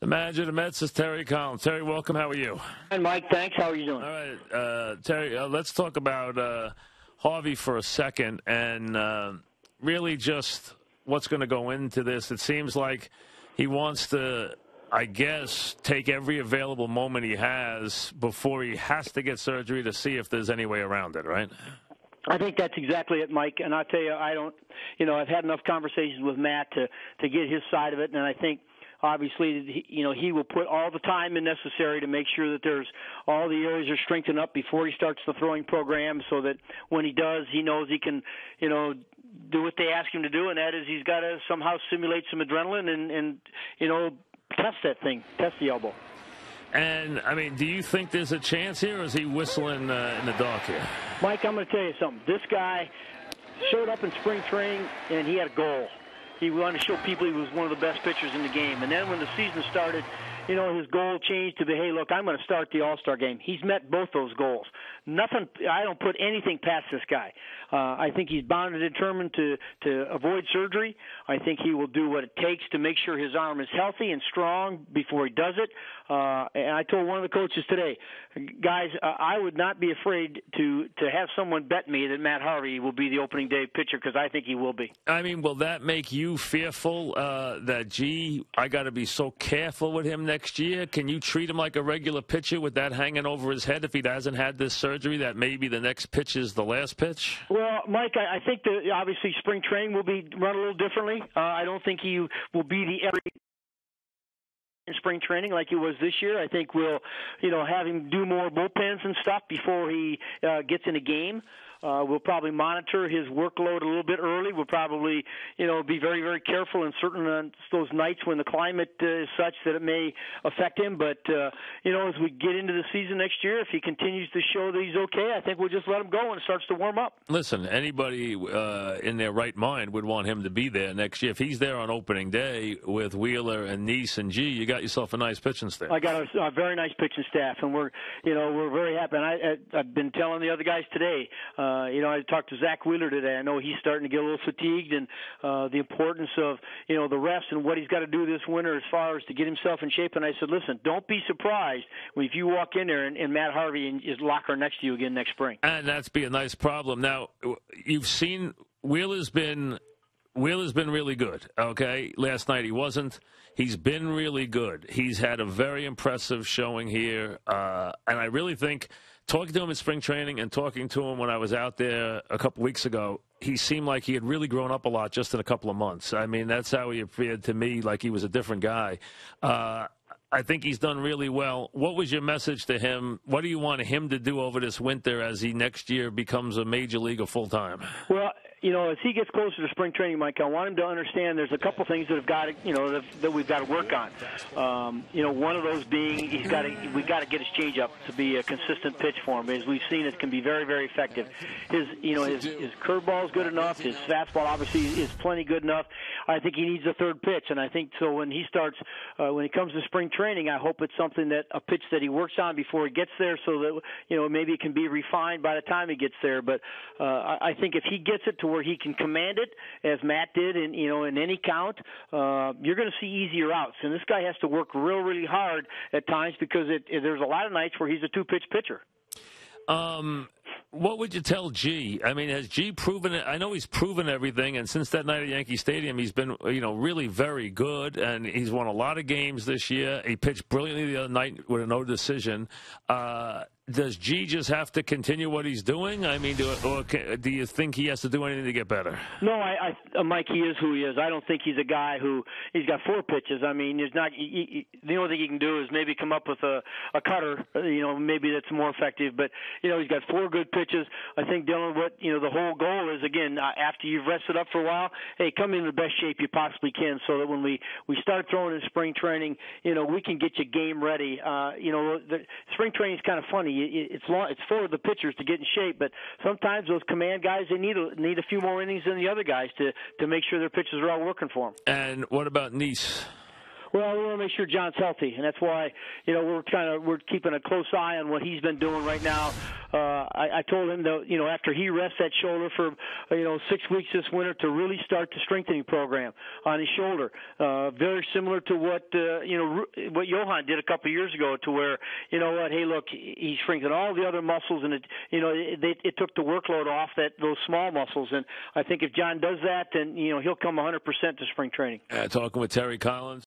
The manager of the Mets is Terry Collins. Terry, welcome. How are you? And Mike, thanks. How are you doing? All right, Terry, let's talk about Harvey for a second and really just what's going to go into this. It seems like he wants to, I guess, take every available moment he has before he has to get surgery to see if there's any way around it, right? I think that's exactly it, Mike. And I'll tell you, I've had enough conversations with Matt to get his side of it, and I think obviously, he will put all the time in necessary to make sure that there's all the areas are strengthened up before he starts the throwing program, so that when he does, he knows he can, do what they ask him to do, and that is he's got to somehow simulate some adrenaline and test the elbow. And, I mean, do you think there's a chance here, or is he whistling in the dark here? Mike, I'm going to tell you something. This guy showed up in spring training, and he had a goal. He wanted to show people he was one of the best pitchers in the game. And then when the season started, his goal changed to be, hey, look, I'm going to start the All-Star game. He's met both those goals. I don't put anything past this guy. I think he's bound and determined to avoid surgery. I think he will do what it takes to make sure his arm is healthy and strong before he does it. And I told one of the coaches today, guys, I would not be afraid to have someone bet me that Matt Harvey will be the opening day pitcher, because I think he will be. I mean, will that make you fearful that, I got to be so careful with him next year? Can you treat him like a regular pitcher with that hanging over his head if he hasn't had this surgery, that maybe the next pitch is the last pitch? Well, Mike, I think that obviously spring training will be run a little differently. I don't think he will be the every in spring training like he was this year. I think we'll, have him do more bullpens and stuff before he gets in a game. We'll probably monitor his workload a little bit early. We'll probably, be very, very careful in certain those nights when the climate is such that it may affect him. But, as we get into the season next year, if he continues to show that he's okay, I think we'll just let him go when it starts to warm up. Listen, anybody in their right mind would want him to be there next year. If he's there on opening day with Wheeler and Neese and G, you got yourself a nice pitching staff. I got a very nice pitching staff, and we're very happy. And I've been telling the other guys today, I talked to Zach Wheeler today. I know he's starting to get a little fatigued, and the importance of, the rest and what he's got to do this winter as far as to get himself in shape. And I said, listen, don't be surprised if you walk in there and Matt Harvey is locker next to you again next spring. And that's be a nice problem. Now, you've seen Wheeler's been really good, okay? Last night he wasn't. He's been really good. He's had a very impressive showing here, and I really think talking to him in spring training and talking to him when I was out there a couple weeks ago, he seemed like he had really grown up a lot just in a couple of months. I mean, that's how he appeared to me, like he was a different guy. I think he's done really well. What was your message to him? What do you want him to do over this winter as he next year becomes a major leaguer full-time? Well, as he gets closer to spring training, Mike, I want him to understand there's a couple things that have got to, that we've got to work on. One of those being we've got to get his changeup to be a consistent pitch for him. As we've seen, it can be very, very effective. His curveball is good enough. His fastball obviously is plenty good enough. I think he needs a third pitch, and I think so when he starts, when he comes to spring training, I hope it's something a pitch that he works on before he gets there, so that maybe it can be refined by the time he gets there. But I think if he gets it to where he can command it, as Matt did, in any count, you're going to see easier outs. And this guy has to work really hard at times because there's a lot of nights where he's a two-pitch pitcher. What would you tell G? I mean, has G proven it? I know he's proven everything, and since that night at Yankee Stadium, he's been, really very good, and he's won a lot of games this year. He pitched brilliantly the other night with a no decision. Does G just have to continue what he's doing? I mean, do you think he has to do anything to get better? No, Mike, he is who he is. I don't think he's a guy he's got four pitches. I mean, the only thing he can do is maybe come up with a cutter, maybe that's more effective. But, he's got four good pitches. I think, Dylan, the whole goal is, again, after you've rested up for a while, hey, come in the best shape you possibly can so that when we start throwing in spring training, we can get you game ready. The spring training is kind of funny. It's for the pitchers to get in shape, but sometimes those command guys, they need a few more innings than the other guys to make sure their pitches are all working for them. And what about Neese? Well, we want to make sure John's healthy, and that's why we're keeping a close eye on what he's been doing right now. I told him that, after he rests that shoulder for 6 weeks this winter, to really start the strengthening program on his shoulder. Very similar to what Johan did a couple of years ago, to where, hey, look, he strengthened all the other muscles, and it took the workload off those small muscles. And I think if John does that, then he'll come 100% to spring training. Talking with Terry Collins.